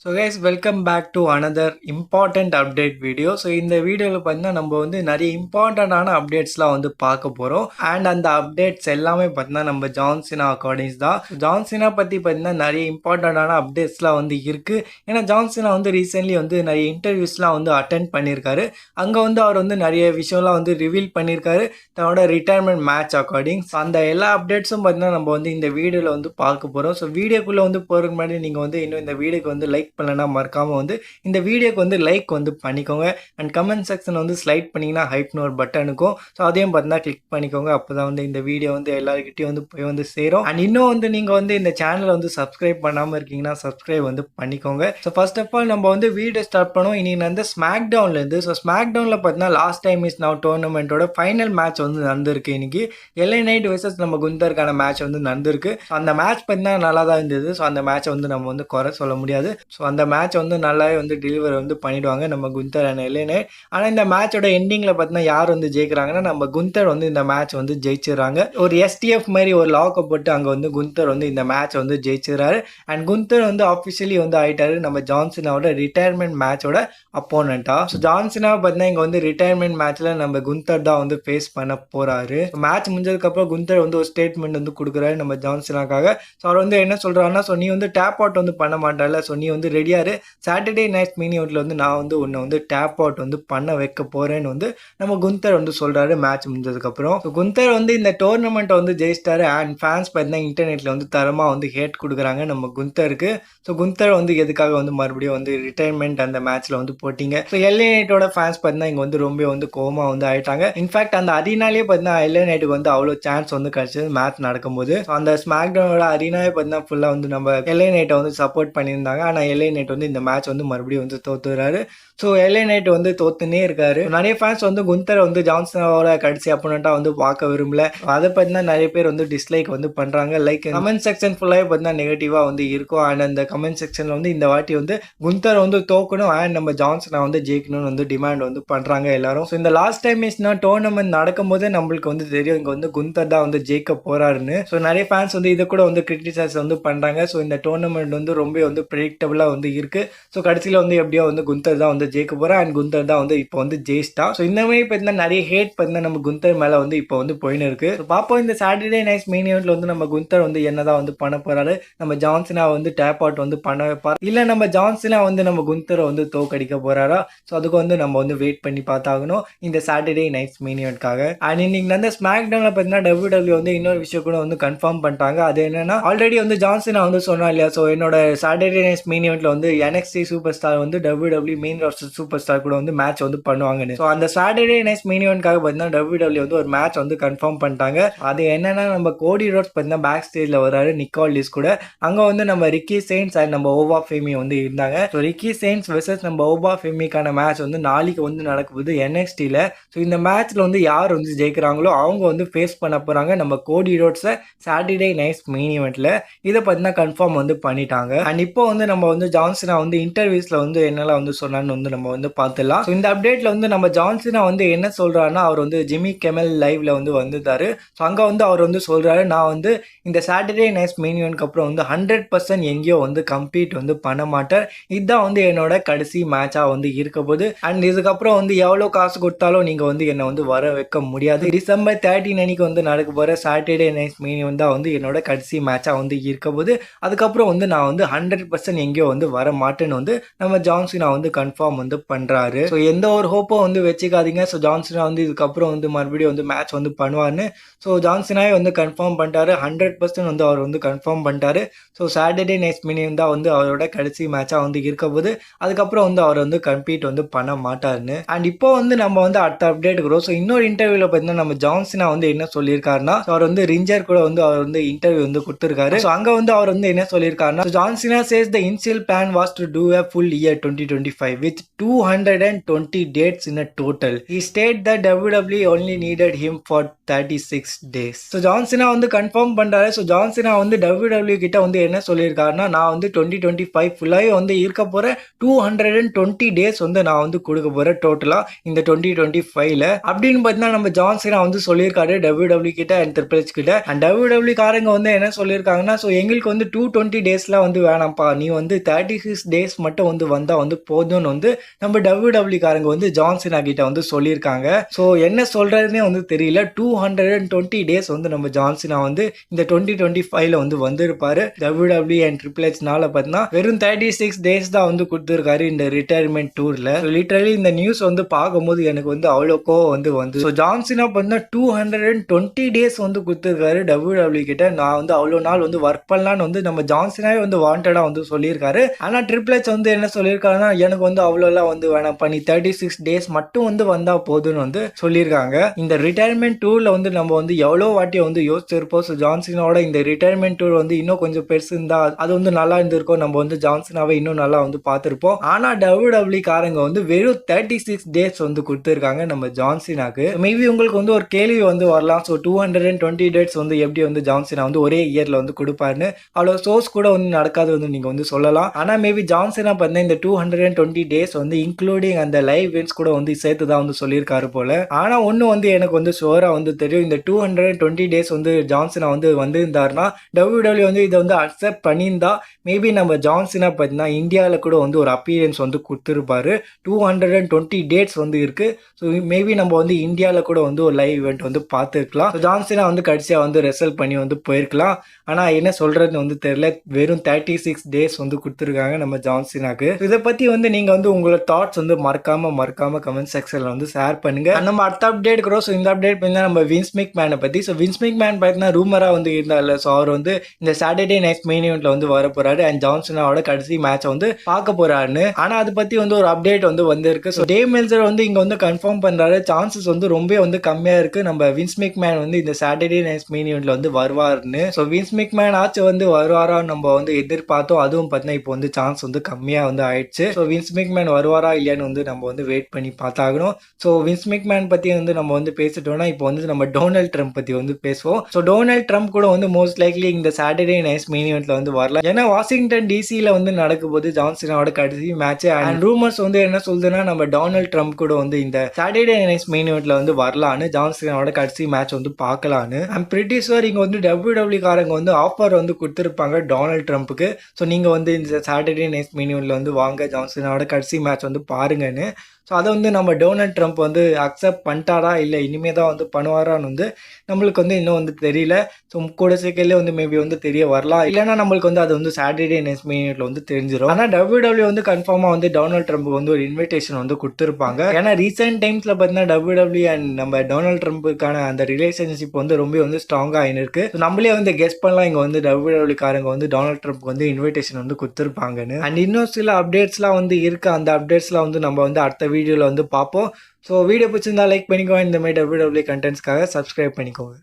So guys welcome back to another important update video. So இந்த வீடியோவில் பார்த்தீங்கன்னா நம்ம வந்து நிறைய இம்பார்ட்டண்ட்டான அப்டேட்ஸ்லாம் வந்து பார்க்க போகிறோம். அண்ட் அந்த அப்டேட்ஸ் எல்லாமே பார்த்தீங்கன்னா நம்ம ஜான்சினா அக்கார்டிங்ஸ் தான். ஜான்சினா பற்றி பார்த்தீங்கன்னா நிறைய இம்பார்ட்டண்ட்டான அப்டேட்ஸ்லாம் வந்து இருக்குது. ஏன்னா ஜான்சினா வந்து ரீசென்ட்லி வந்து நிறைய இன்டர்வியூஸ்லாம் வந்து அட்டென்ட் பண்ணியிருக்காரு. அங்கே வந்து அவர் வந்து நிறைய விஷயம்லாம் வந்து ரிவீல் பண்ணியிருக்காரு தன்னோட ரிட்டையர்மெண்ட் மேட்ச் அக்கார்டிங். அந்த எல்லா அப்டேட்ஸும் பார்த்தீங்கன்னா நம்ம வந்து இந்த வீடியோவில் வந்து பார்க்க போகிறோம். ஸோ வீடியோக்குள்ளே வந்து போகிறதுக்கு முன்னாடி நீங்கள் வந்து இன்னும் இந்த வீடியோக்கு வந்து லைக் பண்ணலன்னா மறக்காம வந்து இந்த வீடியோக்கு வந்து லைக் வந்து பண்ணிக்கோங்க. அண்ட் கமெண்ட் செக்ஷன் வந்து ஸ்லைட் பண்ணிங்கன்னா ஹைப்னு ஒரு பட்டன் இருக்கும். ஸோ அதையும் பார்த்தீங்கன்னா கிளிக் பண்ணிக்கோங்க. அப்போ தான் வந்து இந்த வீடியோ வந்து எல்லாருக்கிட்டையும் வந்து போய் வந்து சேரும். அண்ட் இன்னும் வந்து நீங்கள் வந்து இந்த சேனலை வந்து சப்ஸ்கிரைப் பண்ணாமல் இருக்கீங்கன்னா சப்ஸ்கிரைப் வந்து பண்ணிக்கோங்க. ஸோ ஃபர்ஸ்ட் ஆஃப் ஆல் நம்ம வந்து வீடியோ ஸ்டார்ட் பண்ணுவோம். இன்னைக்கு வந்து ஸ்மாக் டவுன்லேருந்து. ஸோ ஸ்மாக் டவுனில் பார்த்தீங்கன்னா லாஸ்ட் டைம் இஸ் நவ் டோர்னமெண்ட்டோட ஃபைனல் மேட்ச் வந்து நடந்திருக்கு. இன்னைக்கு எல்ஏ நைட் வெர்சஸ் நம்ம குந்தருக்கான மேட்ச் வந்து நடந்திருக்கு. அந்த மேட்ச் பார்த்தீங்கன்னா நல்லா தான் இருந்தது. ஸோ அந்த மேட்சை வந்து நம்ம வந்து குறை சொல்ல முடியாது. ஸோ அந்த மேட்ச் வந்து நல்லாவே வந்து டெலிவர் வந்து பண்ணிடுவாங்க நம்ம குந்தர் அண்ட் எல்ஏ நைட். ஆனால் இந்த மேட்சோட எண்டிங்கில் பார்த்தீங்கன்னா யார் வந்து ஜெயிக்கிறாங்கன்னா நம்ம குந்தர் வந்து இந்த மேட்ச் வந்து ஜெயிச்சிடறாங்க. ஒரு எஸ்டிஎஃப் மாதிரி ஒரு லாக்கை போட்டு அங்கே வந்து குந்தர் வந்து இந்த மேட்ச் வந்து ஜெயிச்சிடறாரு. அண்ட் குந்தர் வந்து ஆஃபிஷியலி வந்து ஆயிட்டாரு நம்ம ஜான்சினாவோட ரிட்டையர்மெண்ட் மேட்சோட அப்போனண்டா. ஸோ ஜான்சினா பார்த்தீங்கன்னா இங்கே வந்து ரிட்டையர்மெண்ட் மேட்ச்ல நம்ம குந்தர் தான் வந்து ஃபேஸ் பண்ண போறாரு. மேட்ச் முடிஞ்சதுக்கப்புறம் குந்தர் வந்து ஒரு ஸ்டேட்மெண்ட் வந்து கொடுக்குறாரு நம்ம ஜான்சினாக்காக. ஸோ அவர் வந்து என்ன சொல்றாருன்னா, ஸோ நீ வந்து டேப் அவுட் வந்து பண்ண மாட்டால, ஸோ நீ வந்து ரெடியாரு, சாட்டர்டே நைட் மினி அவுட்ல வந்து நான் வந்து உன்னை வந்து டேப் அவுட் வந்து பண்ண வைக்க போறேன்னு வந்து நம்ம குந்தர் வந்து சொல்றாரு மேட்ச் முடிஞ்சதுக்கப்புறம். ஸோ குந்தர் வந்து இந்த டோர்னமெண்ட்டை வந்து ஜெயிச்சிட்டாரு. அண்ட் ஃபேன்ஸ் பார்த்தீங்கன்னா இன்டர்நெட்ல வந்து தரமா வந்து ஹேட் கொடுக்குறாங்க நம்ம குந்தருக்கு. ஸோ குந்தர் வந்து எதுக்காக வந்து மறுபடியும் வந்து ரிட்டையர்மெண்ட் அந்த மேட்ச்ல வந்து போட்டிங்க. ஸோ எல்ஏ நைட்டோட ஃபேன்ஸ் பார்த்தீங்கன்னா இங்கே வந்து ரொம்ப வந்து கோமா வந்து ஆயிட்டாங்க. இன்ஃபேக்ட் அந்த அரினாலே பார்த்தீங்கன்னா எல்ஏ நைட்டுக்கு வந்து அவ்வளோ சான்ஸ் வந்து கிடைச்சது மேட்ச் நடக்கும்போது. அந்த ஸ்மாக் டவுனோட அரினாவே பார்த்தீங்கன்னா ஃபுல்லாக வந்து நம்ம எல்ஏ நைட்டை வந்து சப்போர்ட் பண்ணியிருந்தாங்க. ஆனால் எல்ஏ நைட் வந்து இந்த மேட்ச் வந்து மறுபடியும் வந்து தோத்துறாரு. ஸோ எல்ஏ நைட் வந்து தோத்துனே இருக்காரு. நிறைய ஃபேன்ஸ் வந்து குந்தரை வந்து ஜான்சனோட கடைசி அப்போனண்டா வந்து பார்க்க விரும்பல. அதை பார்த்தீங்கன்னா நிறைய பேர் வந்து டிஸ்லைக் வந்து பண்றாங்க. லைக் கமெண்ட் செக்ஷன் ஃபுல்லாகவே பார்த்தீங்கன்னா நெகட்டிவா வந்து இருக்கும். அண்ட் அந்த கமெண்ட் செக்ஷன்ல வந்து இந்த வாட்டி வந்து குந்தர் வந்து தோக்கணும் அண்ட் நம்ம ஜான்சனை வந்து ஜெயிக்கணும்னு வந்து டிமாண்ட் வந்து பண்றாங்க எல்லாரும். ஸோ இந்த லாஸ்ட் டைம் இஸ்னா டோர்னமெண்ட் நடக்கும் போதே நம்மளுக்கு வந்து தெரியும் இங்க வந்து குந்தர் தான் வந்து ஜெயிக்க போறாருன்னு. ஸோ நிறைய ஃபேன்ஸ் வந்து இதை கூட வந்து கிரிட்டிசைஸ் வந்து பண்றாங்க. ஸோ இந்த டோர்னமெண்ட் வந்து ரொம்ப வந்து ப்ரெடிக்டபிளா வந்து இருக்கு. ஸோ கடைசியில் வந்து எப்படியோ வந்து குந்தர் தான் வந்து ஜெயிக்க போறா அண்ட் குந்தர் தான் வந்து இப்போ வந்து ஜெயிச்சிட்டா. ஸோ இந்த மாதிரி பார்த்தீங்கன்னா நிறைய ஹேட் பார்த்தீங்கன்னா நம்ம குந்தர் மேலே வந்து இப்போ வந்து போயின்னு இருக்கு. ஸோ பார்ப்போம் இந்த சாட்டர்டே நைட் மெயின் ஈவெண்ட்ல வந்து நம்ம குந்தர் வந்து என்னதான் வந்து பண்ண போறாரு. நம்ம ஜான்சினா வந்து டேப் அவுட் வந்து பண்ண வைப்பார், இல்லை நம்ம ஜான்சினா வந்து நம்ம குந்தரை வந்து தோக்கடிக்க போறாரா? ஸோ அதுக்கு வந்து நம்ம வந்து வெயிட் பண்ணி பார்த்தாகணும் இந்த சாட்டர்டே நைட் மெயின் ஈவெண்ட்காக. அண்ட் இன்னைக்கு வந்து ஸ்மாக் டவுன்ல பார்த்தீங்கன்னா WWE வந்து இன்னொரு விஷயம் கூட வந்து கன்ஃபார்ம் பண்ணிட்டாங்க. அது என்னன்னா, ஆல்ரெடி வந்து ஜான்சினா வந்து சொன்னா இல்லையா, ஸோ என்னோட சாட்டர்டே நைட் மெயின் ஈவெண்ட்ல வந்து NXT சூப்பர் ஸ்டார் வந்து WWE main roster super star கூட வந்து மேட்ச் வந்து பண்ணுவாங்கன்னு. ஸோ அந்த சாட்டர்டே நைட் மெயின் ஈவெண்ட்காக பார்த்தீங்கன்னா WWE வந்து ஒரு மேட்ச் வந்து கன்ஃபார்ம் பண்ணிட்டாங்க. அது என்னன்னா, நம்ம கோடி ரோட்ஸ் பார்த்தீங்கன்னா பேக் ஸ்டேஜ்ல வராரு நிக்காலிஸ் கூட. அங்க வந்து நம்ம ரிக்கி செயின்ஸ் அண்ட் நம்ம ஓவா ஃபேமி வந்து இருந்தாங்க. ஸோ ரிக்கி செயின்ஸ் வெர்சஸ் நம்ம ஓவா ஃபேமிக்கான மேட்ச் வந்து நாளைக்கு வந்து நடக்குது NXTல. ஸோ இந்த மேட்ச்ல வந்து யார் வந்து ஜெயிக்கிறாங்களோ அவங்க வந்து ஃபேஸ் பண்ண போறாங்க நம்ம கோடி ரோட்ஸை சாட்டர்டே நைட் மெயின் ஈவெண்ட்ல. இதை பார்த்தீங்கன்னா கன்ஃபார்ம் வந்து பண்ணிட்டாங்க. அண்ட் இப்போ வந்து நம்ம வந்து ஜான்சினா வந்து இன்டர்வியூஸ்ல வந்து என்னெல்லாம் வந்து சொன்னான்னு வந்து நம்ம வந்து பார்த்துலாம். ஸோ இந்த அப்டேட்ல வந்து நம்ம ஜான்சினா வந்து என்ன சொல்றாருன்னா, அவர் வந்து ஜிம்மி கெமல் லைவ்ல வந்து வந்துட்டாரு. ஸோ அங்க வந்து அவர் வந்து சொல்றாரு, நான் வந்து இந்த சாட்டர்டே நைட் மெயின் ஈவெண்ட்க்கு அப்புறம் வந்து 100% எங்கேயோ வந்து கம்ப்ளீட் வந்து பண்ண மாட்டேன். இதுதான் வந்து என்னோட கடைசி மேட்சா வந்து இருக்க போது. அண்ட் இதுக்கப்புறம் வந்து எவ்வளோ காசு கொடுத்தாலும் நீங்க வந்து என்னை வந்து வர வைக்க முடியாது. டிசம்பர் 13 அன்னைக்கு வந்து நடக்க போற சாட்டர்டே நைட் மெயின் ஈவெண்ட் தான் வந்து என்னோட கடைசி மேட்சா வந்து இருக்க போது. அதுக்கப்புறம் வந்து நான் வந்து 100% எங்கேயோ வந்து வர மாட்டேன்னு வந்து நம்ம ஜான்சினா வந்து கன்ஃபார்ம் வந்து பண்றாரு. ஸோ எந்த ஒரு ஹோப்பும் வந்து வச்சுக்காதீங்க. ஸோ ஜான்சினா வந்து இதுக்கப்புறம் வந்து மறுபடியும் வந்து மேட்ச் வந்து பண்ணுவார்னு ஸோ ஜான்சினாவே வந்து கன்ஃபார்ம் பண்ணிட்டாரு. 100% வந்து அவர் வந்து கன்ஃபார்ம் பண்ணிட்டாரு. ஸோ சாட்டர்டே நைட் மினியம் தான் வந்து அவரோட கடைசி மேட்சா வந்து இருக்க போது. அதுக்கப்புறம் வந்து அவர் வந்து கம்ப்ளீட் வந்து பண்ண மாட்டாருன்னு. அண்ட் இப்போ வந்து நம்ம வந்து அடுத்த அப்டேட் இருக்கிறோம். ஸோ இன்னொரு இன்டர்வியூல பார்த்தீங்கன்னா நம்ம ஜான்சினா வந்து என்ன சொல்லியிருக்காருன்னா, அவர் வந்து ரிஞ்சர் கூட வந்து அவர் வந்து இன்டர்வியூ வந்து கொடுத்துருக்காரு. ஸோ அங்க வந்து அவர் வந்து என்ன சொல்லியிருக்காருன்னா, John Cena says the initial plan was to do a full year 2025 with 220 dates in a total. He stated that WWE only needed him for 36 days. So John Cena வந்து கன்ஃபார்ம் பண்றாரு. ஸோ ஜான்சினா வந்து WWE கிட்ட வந்து என்ன சொல்லியிருக்காருன்னா, நான் வந்து 2025 ஃபுல்லாகவே வந்து இருக்க போற 220 டேஸ் வந்து நான் வந்து கொடுக்க போறேன் டோட்டலா இந்த 2025ல அப்படின்னு பார்த்தீங்கன்னா நம்ம ஜான்சினா வந்து சொல்லியிருக்காரு WWE கிட்ட அண்ட் ட்ரிபிள் எச் கிட்ட. அண்ட் WWE காரங்க வந்து என்ன சொல்லியிருக்காங்கன்னா, ஸோ எங்களுக்கு வந்து 220 டேஸ்லாம் வந்து வேணாம்ப்பா, நீ வந்து 36 டேஸ் மட்டும் வந்து வந்தா வந்து போதும்னு வந்து நம்ம WWE காரங்க வந்து ஜான் சீனா கிட்ட வந்து சொல்லியிருக்காங்க. ஸோ என்ன சொல்றதுன்னே வந்து தெரியல. 220 டேஸ் வந்து நம்ம ஜான் சீனா வந்து இந்த 2025ல வந்து வந்திருப்பாரு. WWE அண்ட் ட்ரிபிள் ஹெச்னால பார்த்தீங்கன்னா வெறும் 36 டேஸ் தான் வந்து கொடுத்துருக்காரு இந்த ரிட்டையர்மெண்ட் டூர்ல. லிட்டரலி இந்த நியூஸ் வந்து பார்க்கும்போது எனக்கு வந்து அவ்வளோ கோவம் வந்து ஸோ ஜான் சீனா பார்த்தீங்கன்னா 220 டேஸ் வந்து கொடுத்துருக்காரு WWE கிட்ட. நான் வந்து அவ்வளோ நாள் வந்து ஒர்க் பண்ணலான்னு வந்து நம்ம ஜான் சீனாவே வந்து வாண்டடா வந்து சொல்லியிருக்காரு. ஆனால் ட்ரிபிள் ஹெச் வந்து என்ன சொல்லியிருக்காருன்னா எனக்கு வந்து அவ்வளோலாம் வந்து வேணாம் பண்ணி 36 டேஸ் மட்டும் வந்து வந்தா போதும்னு வந்து சொல்லியிருக்காங்க. இந்த ரிட்டையர்மெண்ட் டூர்ல வந்து நம்ம வந்து எவ்வளோ வாட்டி வந்து யோசிச்சிருப்போம். ஸோ ஜான் சீனாவோட இந்த ரிட்டையர்மெண்ட் டூர் வந்து இன்னும் கொஞ்சம் பெருசு இருந்தா அது வந்து நல்லா இருந்திருக்கும். நம்ம வந்து ஜான் சீனாவை இன்னும் நல்லா வந்து பார்த்துருப்போம். ஆனால் WWE காரங்க வந்து வெறும் 36 டேஸ் வந்து கொடுத்துருக்காங்க நம்ம ஜான் சீனாக்கு. மேபி உங்களுக்கு வந்து ஒரு கேள்வி வந்து வரலாம். ஸோ 220 டேட்ஸ் வந்து எப்படி வந்து ஜான் சீனா வந்து ஒரே இயர்ல வந்து கொடுப்பாருன்னு அவ்வளோ சோர்ஸ் கூட வந்து நடக்காது வந்து நீங்க வந்து சொல்லலாம். ஆனா மேபி ஜான் சீனா பார்த்தீங்கன்னா இந்த 220 டேஸ் வந்து இன்க்ளூடிங் அந்த லைவ் இவெண்ட்ஸ் கூட வந்து சேர்த்து தான் வந்து சொல்லியிருக்காரு போல. ஆனா ஒன்று வந்து எனக்கு வந்து ஷுவரா வந்து தெரியும். இந்த 220 டேஸ் வந்து ஜான் சீனா வந்து வந்திருந்தாருன்னா WWE வந்து இதை வந்து அக்செப்ட் பண்ணியிருந்தா மேபி நம்ம ஜான் சீனா பார்த்தீங்கன்னா இந்தியாவில் கூட வந்து ஒரு அப்பீரியன்ஸ் வந்து கொடுத்துருப்பாரு. 220 டேட்ஸ் வந்து இருக்கு. ஸோ மேபி நம்ம வந்து இந்தியாவில் கூட வந்து ஒரு லைவ் இவெண்ட் வந்து பார்த்துருக்கலாம். ஜான் சீனா வந்து கடைசியாக வந்து ரெசல்ட் பண்ணி வந்து போயிருக்கலாம். ஆனால் என்ன சொல்றதுன்னு வந்து தெரியல. வெறும் 36 டேஸ் வந்து கொடுத்துருக்காங்க நம்ம ஜான் சீனாக்கு. இதை பற்றி வந்து நீங்கள் வந்து உங்களோட தாட்ஸ் வந்து மறக்காம கமெண்ட் செக்ஷனில் வந்து ஷேர் பண்ணுங்க. நம்ம அடுத்த அப்டேட் கூட ஸோ இந்த அப்டேட் பார்த்தீங்கன்னா நம்ம வின்ஸ் மேக்மேனை பற்றி. ஸோ வின்ஸ் மேக்மேன் பார்த்தீங்கன்னா ரூமராக வந்து இருந்தால. ஸோ அவர் வந்து இந்த சாட்டர்டே நைட் மெயின் ஈவெண்ட்ல வந்து வர போறாரு அண்ட் ஜான் சீனாவோட கடைசி மேட்சை வந்து பார்க்க போறாருன்னு. ஆனால் அதை பற்றி வந்து ஒரு அப்டேட் வந்து வந்திருக்கு. ஸோ டேவ் மெல்சர் வந்து இங்கே வந்து கன்ஃபார்ம் பண்ணுறாரு. சான்சஸ் வந்து ரொம்ப வந்து கம்மியாக இருக்கு நம்ம வின்ஸ் மேக்மேன் வந்து இந்த சாட்டர்டே நைட் மெயின் ஈவெண்ட்ல வந்து வருவாருன்னு. ஸோ வின்ஸ் மேக்மேன் ஆச்சு வந்து வருவாரா நம்ம வந்து எதிர்பார்த்தோம். அதுவும் பார்த்தீங்கன்னா இப்போ வந்து சான்ஸ் வந்து கம்மியாக வந்து ஆயிடுச்சு. ஸோ வின்ஸ் மேக்மேன் வருவாரா இல்லையான்னு வந்து நம்ம வந்து வெயிட் பண்ணி பார்த்தாகணும். ஸோ வின்ஸ் மேக்மேன் பற்றி வந்து நம்ம வந்து பேசிட்டோம்னா இப்போ வந்து நம்ம டொனால்ட் ட்ரம்ப் பற்றி வந்து பேசுவோம். ஸோ டொனால்ட் ட்ரம்ப் கூட வந்து மோஸ்ட் லைக்லி இந்த சாட்டர்டே நைட் மெயின் ஈவெண்ட்ல வந்து வரலாம். ஏன்னா வாஷிங்டன் டிசியில் வந்து நடக்கும் போது ஜான் சீனாவோட கடைசி மேட்ச் அண்ட் ரூமர்ஸ் வந்து என்ன சொல்லுதுன்னா நம்ம டொனால்ட் ட்ரம்ப் கூட வந்து இந்த சாட்டர்டே நைட் மெயின் ஈவெண்ட்ல வந்து வரலான்னு ஜான் சீனாவோட கடைசி மேட்ச் வந்து பார்க்கலான்னு. ஐம் பிரிட்டி ஷூர் இங்க வந்து WWE காரங்க வந்து ஆஃபர் வந்து கொடுத்துருப்பாங்க டொனால்ட் ட்ரம்ப்புக்கு. ஸோ நீங்கள் வந்து இந்த சாட்டர்டே நைட் மெயின் ஈவெண்ட்ல வந்து வாங்க ஜான் சீனாவோட கடைசி மேட்ச் வந்து பாருங்கன்னு. ஸோ அதை வந்து நம்ம டொனால்ட் ட்ரம்ப் வந்து அக்செப்ட் பண்ணிட்டாரா இல்லை இனிமே தான் வந்து பண்ணுவாரான்னு வந்து நம்மளுக்கு வந்து இன்னும் வந்து தெரியல. ஸோ கூட சீக்கிரமே வந்து மேபி வந்து தெரிய வரலாம். இல்லைன்னா நம்மளுக்கு வந்து அது வந்து சாட்டர்டே நைட் மெயின் ஈவெண்ட்ல வந்து தெரிஞ்சிடும். ஆனால் WWE வந்து கன்ஃபார்மாக வந்து டொனால்ட் ட்ரம்ப் வந்து ஒரு இன்விடேஷன் வந்து கொடுத்துருப்பாங்க. ஏன்னா ரீசெண்ட் டைம்ஸ்ல பார்த்தீங்கன்னா WWE அண்ட் நம்ம டொனால்ட் ட்ரம்ப்புக்கான அந்த ரிலேஷன்ஷிப் வந்து ரொம்ப வந்து ஸ்ட்ராங்காக ஆயிருக்கு. நம்மளே வந்து கெஸ் பண்ணலாம் இங்கே வந்து WWE காரங்க வந்து டொனால்ட் ட்ரம்ப் வந்து இன்விடேஷன் வந்து கொடுத்துருப்பாங்கன்னு. அண்ட் இன்னும் சில அப்டேட்ஸ்லாம் வந்து இருக்கு. அந்த அப்டேட்ஸ்லாம் வந்து நம்ம வந்து அடுத்த வீடியோவில் வந்து பார்ப்போம். ஸோ வீடியோ பிடிச்சிருந்தா லைக் பண்ணிக்கோங்க. இந்த மாதிரி WWE கண்டென்ட்ஸ்க்காக சப்ஸ்கிரைப் பண்ணிக்கோங்க.